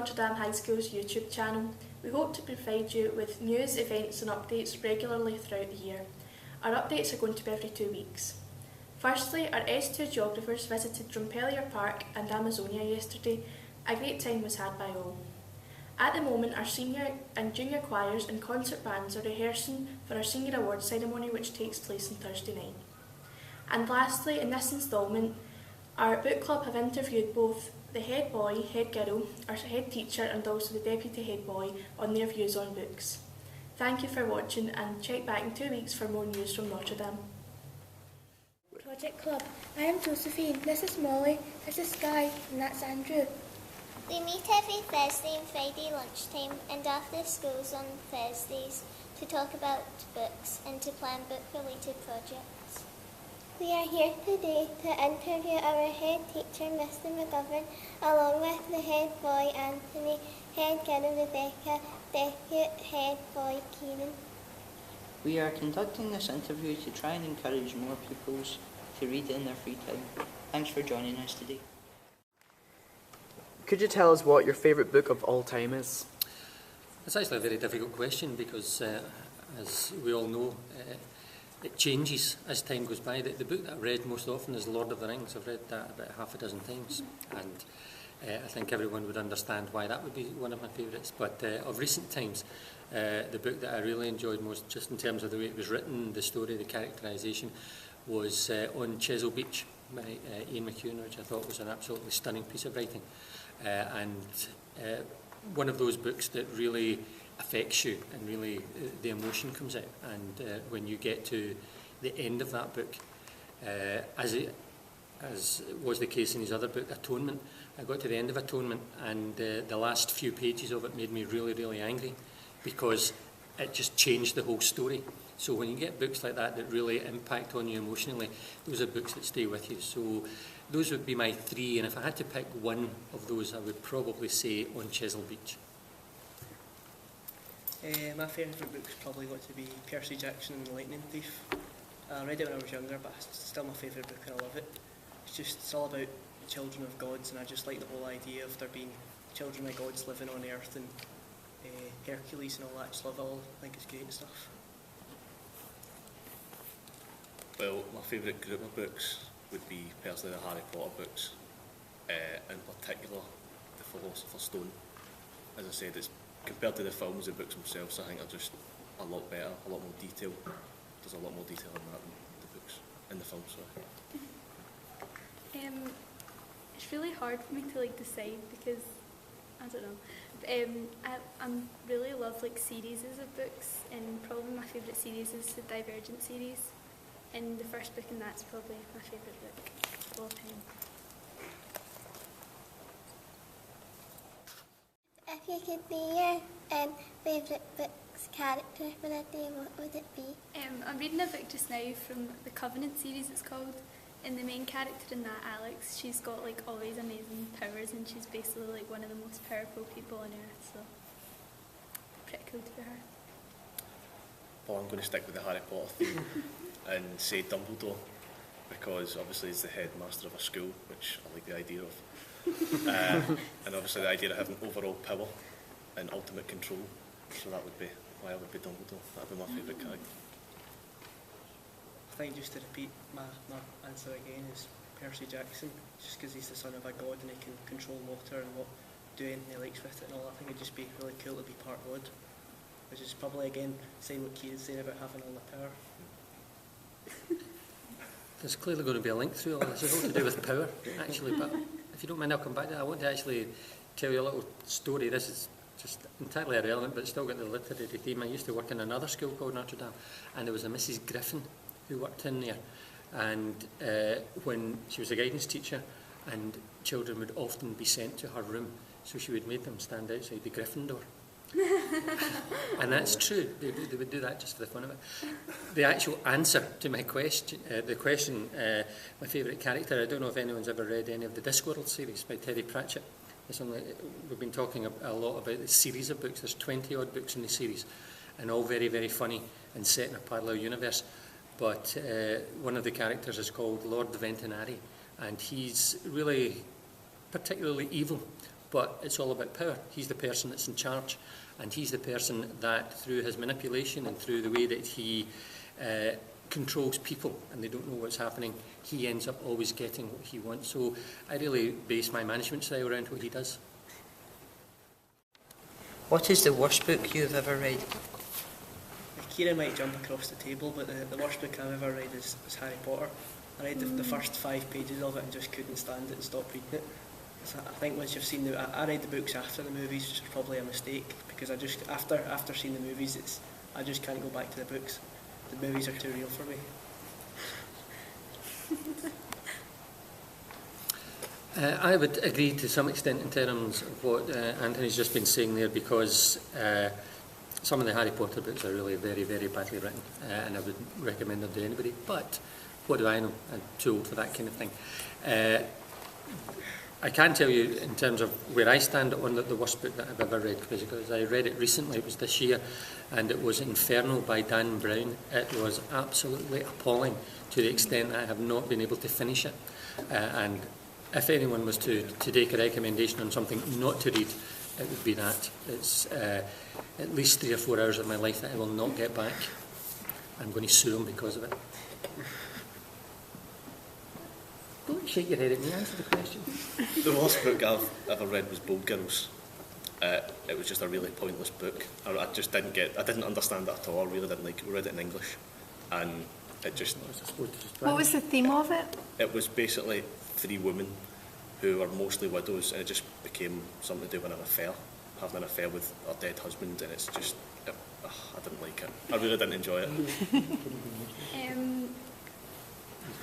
Notre Dame High School's YouTube channel. We hope to provide you with news, events and updates regularly throughout the year. Our updates are going to be every 2 weeks. Firstly, our S2 geographers visited Drumpellier Park and Amazonia yesterday. A great time was had by all. At the moment, our senior and junior choirs and concert bands are rehearsing for our senior awards ceremony, which takes place on Thursday night. And lastly, in this instalment, our book club have interviewed both the head boy, head girl, our head teacher and also the deputy head boy on their views on books. Thank you for watching and check back in 2 weeks for more news from Notre Dame. Project Club. I am Josephine, this is Molly, this is Sky, and that's Andrew. We meet every Thursday and Friday lunchtime and after schools on Thursdays to talk about books and to plan book-related projects. We are here today to interview our head teacher, Mr. McGovern, along with the head boy, Anthony, head girl, Rebecca, deputy head boy, Kieran. We are conducting this interview to try and encourage more pupils to read in their free time. Thanks for joining us today. Could you tell us what your favourite book of all time is? It's actually a very difficult question because, as we all know, it changes as time goes by. The book that I've read most often is Lord of the Rings. I've read that about half a dozen times, and I think everyone would understand why that would be one of my favourites. But of recent times, the book that I really enjoyed most, just in terms of the way it was written, the story, the characterisation, was On Chesil Beach by Ian McEwan, which I thought was an absolutely stunning piece of writing. And one of those books that really affects you and really the emotion comes out. And when you get to the end of that book, as was the case in his other book, Atonement, I got to the end of Atonement and the last few pages of it made me really, really angry because it just changed the whole story. So when you get books like that that really impact on you emotionally, those are books that stay with you. So those would be my three, and if I had to pick one of those, I would probably say On Chesil Beach. My favourite book's probably got to be Percy Jackson and the Lightning Thief. I read it when I was younger, but it's still my favourite book and I love it. It's all about the children of gods, and I just like the whole idea of there being children of gods living on Earth and Hercules and all that. I just love it all. I think it's great stuff. Well, my favourite group of books would be personally the Harry Potter books, in particular the Philosopher's Stone. As I said, it's compared to the films, the books themselves I think are just a lot better, a lot more detail. There's a lot more detail in that than the books, in the films, sorry. It's really hard for me to decide because, I don't know, I really love series of books, and probably my favourite series is the Divergent series. And the first book in that's probably my favourite book of all time. If you could be your favourite book's character for a day, what would it be? I'm reading a book just now from the Covenant series, it's called, and the main character in that, Alex, she's got all these amazing powers, and she's basically one of the most powerful people on earth, so pretty cool to be her. Well, I'm going to stick with the Harry Potter theme and say Dumbledore, because obviously he's the headmaster of a school, which I like the idea of. And obviously the idea of having overall power and ultimate control, so that would be why I would be Dumbledore. That would be my favourite character. I think just to repeat my answer again is Percy Jackson, just because he's the son of a god and he can control water and do anything he likes with it and all that. I think it'd just be really cool to be part god, which is probably again saying what Kieran's saying about having all the power. There's clearly going to be a link through all this. It's all to do with power, actually, but if you don't mind, I'll come back to that. I want to actually tell you a little story. This is just entirely irrelevant, but it's still got the literary theme. I used to work in another school called Notre Dame, and there was a Mrs. Griffin who worked in there, and when she was a guidance teacher, and children would often be sent to her room, so she would make them stand outside the Griffin door. And that's true. They would do that just for the fun of it. The actual answer to my question, my favourite character, I don't know if anyone's ever read any of the Discworld series by Terry Pratchett. We've been talking a lot about the series of books. There's 20 odd books in the series, and all very, very funny and set in a parallel universe. But one of the characters is called Lord Ventinari, and he's really particularly evil, but it's all about power. He's the person that's in charge, and he's the person that, through his manipulation and through the way that he controls people and they don't know what's happening, he ends up always getting what he wants. So I really base my management style around what he does. What is the worst book you've ever read? Kira might jump across the table, but the worst book I've ever read is Harry Potter. I read the first 5 pages of it and just couldn't stand it and stopped reading it. So I think once you've seen I read the books after the movies, which is probably a mistake, because I just after seeing the movies, I just can't go back to the books. The movies are too real for me. I would agree to some extent in terms of what Anthony's just been saying there, because some of the Harry Potter books are really very, very badly written, and I wouldn't recommend them to anybody. But what do I know? I'm too old for that kind of thing. I can tell you in terms of where I stand on the worst book that I've ever read, because I read it recently. It was this year, and it was Inferno by Dan Brown. It was absolutely appalling to the extent that I have not been able to finish it. And if anyone was to take a recommendation on something not to read, it would be that. It's at least 3 or 4 hours of my life that I will not get back. I'm going to sue him because of it. Don't shake your head at me, answer the question. The worst book I've ever read was Bold Girls. It was just a really pointless book. I just I didn't understand it at all. I really didn't like it. We read it in English, and it just... What was the theme of it? It was basically 3 women who were mostly widows, and it just became something to do with having an affair with her dead husband, and it's just... I didn't like it. I really didn't enjoy it.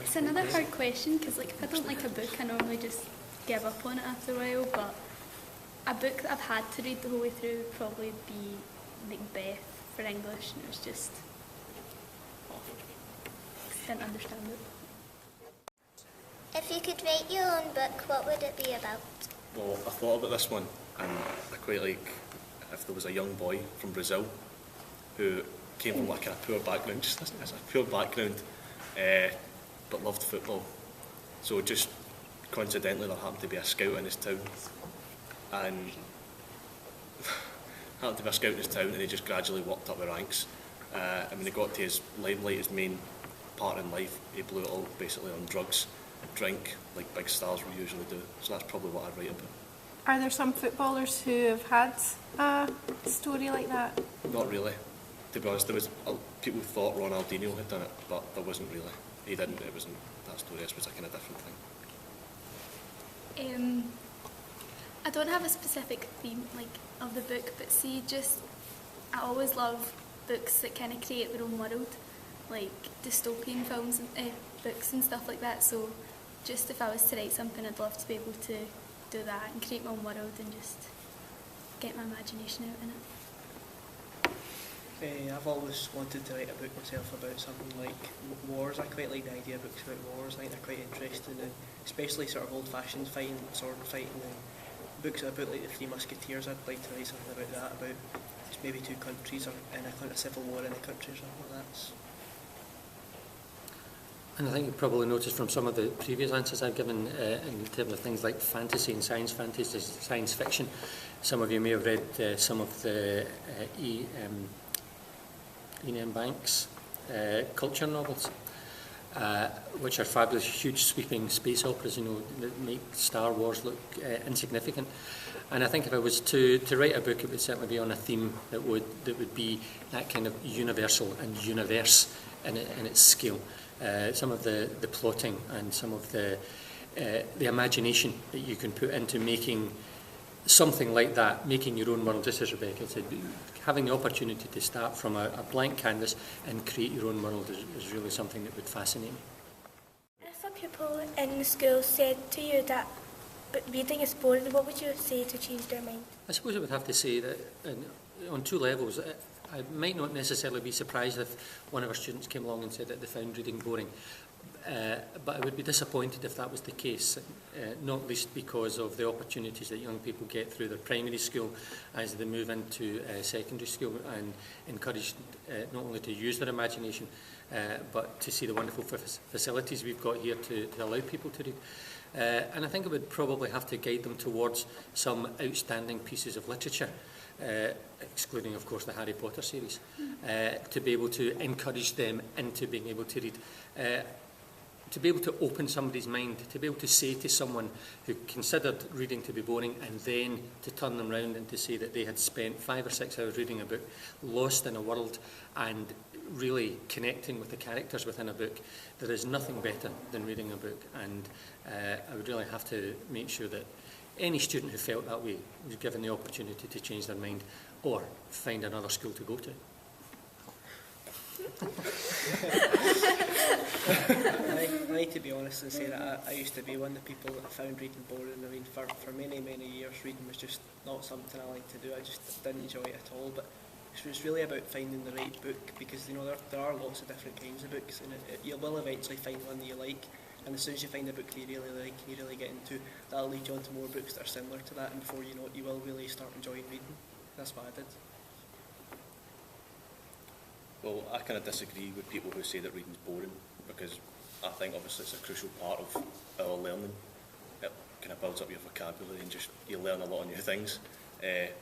It's another hard question, because like if I don't like a book, I normally just give up on it after a while, but a book that I've had to read the whole way through would probably be Macbeth for English, and it was just awful. I didn't understand it. If you could write your own book, what would it be about? Well, I thought about this one, and I quite like if there was a young boy from Brazil who came from like a poor background, just as a poor background, but loved football. So just coincidentally there happened to be a scout in his town, and he just gradually walked up the ranks, and when he got to his limelight, his main part in life, he blew it all basically on drugs, drink, like big stars will usually do. So that's probably what I'd write about. Are there some footballers who have had a story like that? Not really. To be honest, there was people thought Ronaldinho had done it, but there wasn't really. He didn't. It wasn't that story. It was a kind of different thing. I don't have a specific theme of the book, but I always love books that kind of create their own world, like dystopian films and books and stuff like that. So just if I was to write something, I'd love to be able to do that and create my own world and just get my imagination out in it. I've always wanted to write a book myself about something like wars. I quite like the idea of books about wars. I think they're quite interesting, and especially sort of old-fashioned fighting, sword fighting, and books about like the Three Musketeers. I'd like to write something about that, about just maybe 2 countries or in a kind of civil war in a country or something like that. And I think you probably noticed from some of the previous answers I've given in terms of things like fantasy and science fiction. Some of you may have read some of the Ian Banks culture novels, which are fabulous, huge sweeping space operas, that make Star Wars look insignificant. And I think if I was to write a book, it would certainly be on a theme that would be that kind of universal and universe in its scale. Some of the plotting and some of the imagination that you can put into making something like that, making your own world, just as Rebecca said, having the opportunity to start from a blank canvas and create your own world is really something that would fascinate me. If a pupil in the school said to you that reading is boring, what would you say to change their mind? I suppose I would have to say that on 2 levels. I might not necessarily be surprised if one of our students came along and said that they found reading boring, but I would be disappointed if that was the case, not least because of the opportunities that young people get through their primary school as they move into secondary school, and encouraged not only to use their imagination but to see the wonderful facilities we've got here to allow people to read. And I think it would probably have to guide them towards some outstanding pieces of literature, excluding, of course, the Harry Potter series, to be able to encourage them into being able to read, to be able to open somebody's mind, to be able to say to someone who considered reading to be boring and then to turn them round and to say that they had spent 5 or 6 hours reading a book, lost in a world and really connecting with the characters within a book. There is nothing better than reading a book, and I would really have to make sure that any student who felt that way was given the opportunity to change their mind or find another school to go to. I need to be honest and say that I used to be one of the people that found reading boring. I mean, for many, many years, reading was just not something I liked to do. I just didn't enjoy it at all. But it's really about finding the right book, because, you know, there are lots of different kinds of books, and you will eventually find one that you like. And as soon as you find a book that you really like and you really get into, that'll lead you on to more books that are similar to that, and before you know it, you will really start enjoying reading. That's what I did. Well, I kind of disagree with people who say that reading's boring, because I think obviously it's a crucial part of our learning. It kind of builds up your vocabulary and just you learn a lot of new things. That's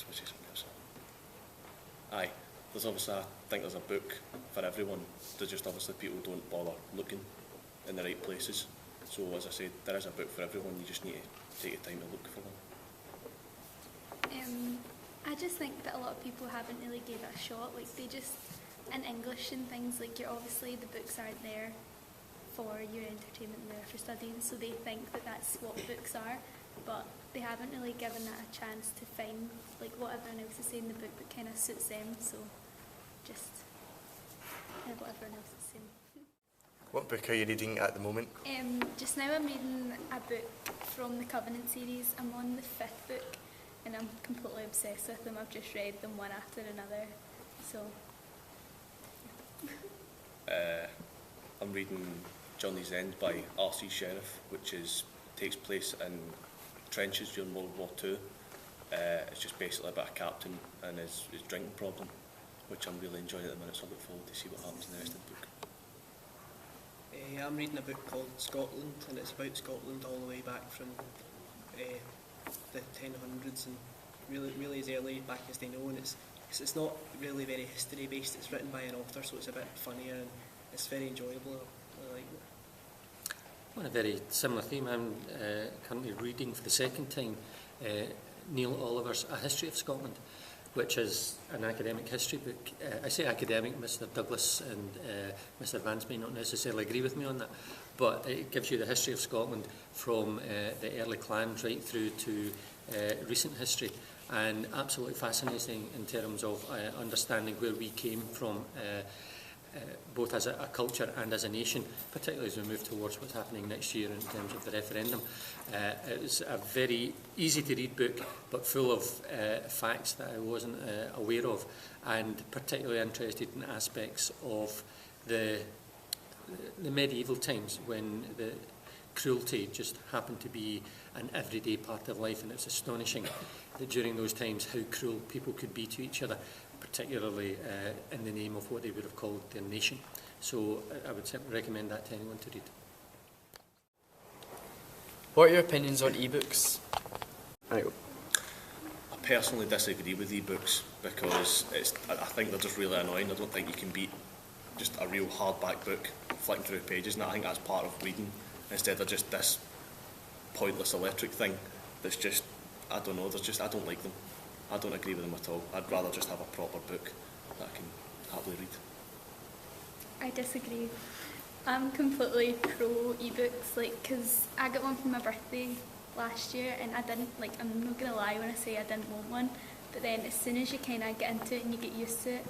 what I say something else. Aye, there's obviously, I think there's a book for everyone. There's just obviously people don't bother looking in the right places. So as I said, there is a book for everyone. You just need to take your time to look for one. I just think that a lot of people haven't really gave it a shot. Like, they just, in English and things, like, you're obviously, the books aren't there for your entertainment, they're for studying, so they think that that's what books are, but they haven't really given that a chance to find, like, what everyone else is saying in the book that kind of suits them, so just what everyone else is saying. What book are you reading at the moment? Just now I'm reading a book from the Covenant series. I'm on the 5th book, and I'm completely obsessed with them. I've just read them one after another, so. I'm reading Johnny's End by R.C. Sheriff, which takes place in trenches during World War II. It's just basically about a captain and his drinking problem, which I'm really enjoying at the minute, so I look forward to see what happens in the rest of the book. I'm reading a book called Scotland, and it's about Scotland all the way back from the 1000s and really as early back as they know, and it's not really very history based. It's written by an author, so it's a bit funnier and it's very enjoyable. I like it. On a very similar theme, I'm currently reading for the second time Neil Oliver's A History of Scotland, which is an academic history book. I say academic, Mr. Douglas and Mr. Vance may not necessarily agree with me on that, but it gives you the history of Scotland from the early clans right through to recent history, and absolutely fascinating in terms of understanding where we came from, both as a culture and as a nation, particularly as we move towards what's happening next year in terms of the referendum. It's a very easy to read book, but full of facts that I wasn't aware of, and particularly interested in aspects of the medieval times when the cruelty just happened to be an everyday part of life, and it's astonishing that during those times how cruel people could be to each other, particularly in the name of what they would have called their nation. So I would certainly recommend that to anyone to read. What are your opinions on ebooks? I personally disagree with ebooks because I think they're just really annoying. I don't think you can beat just a real hardback book flicking through pages, and I think that's part of reading. Instead of just this pointless electric thing that's just, I don't know, I don't like them. I don't agree with them at all. I'd rather just have a proper book that I can happily read. I disagree. I'm completely pro ebooks, like, because I got one for my birthday last year, and I didn't, like, I'm not going to lie when I say I didn't want one, but then as soon as you kind of get into it and you get used to it,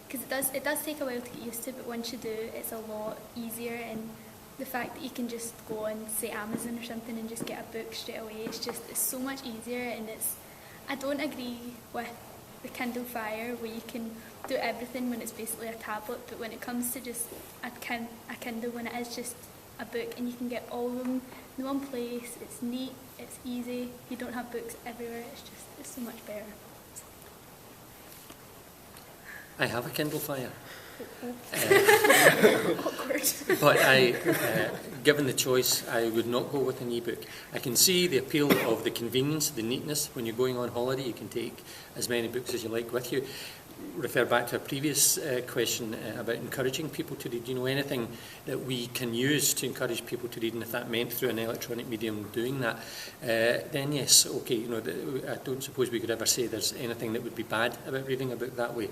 because it does take a while to get used to, but once you do, it's a lot easier, and the fact that you can just go on, say, Amazon or something and just get a book straight away, it's so much easier. And I don't agree with the Kindle Fire where you can do everything when it's basically a tablet, but when it comes to just a Kindle, when it is just a book and you can get all of them in one place, it's neat, it's easy, you don't have books everywhere, it's so much better. I have a Kindle Fire. But given the choice, I would not go with an e-book. I can see the appeal of the convenience, the neatness. When you're going on holiday, you can take as many books as you like with you. Refer back to a previous question about encouraging people to read. You know, anything that we can use to encourage people to read, and if that meant through an electronic medium doing that, then yes, okay. You know, I don't suppose we could ever say there's anything that would be bad about reading a book that way.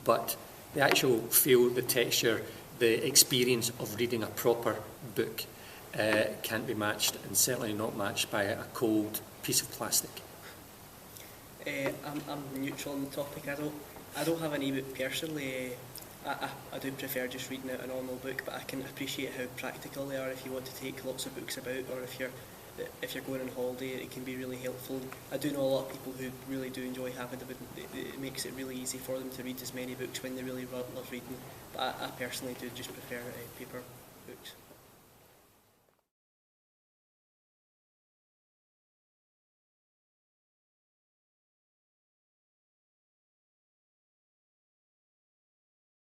But the actual feel, the texture, the experience of reading a proper book can't be matched, and certainly not matched by a cold piece of plastic. I'm neutral on the topic. I don't have an e-book personally. I do prefer just reading out a normal book, but I can appreciate how practical they are if you want to take lots of books about, or if you're going on holiday, it can be really helpful. I do know a lot of people who really do enjoy having the book. It makes it really easy for them to read as many books when they really love reading. But I personally do just prefer paper books.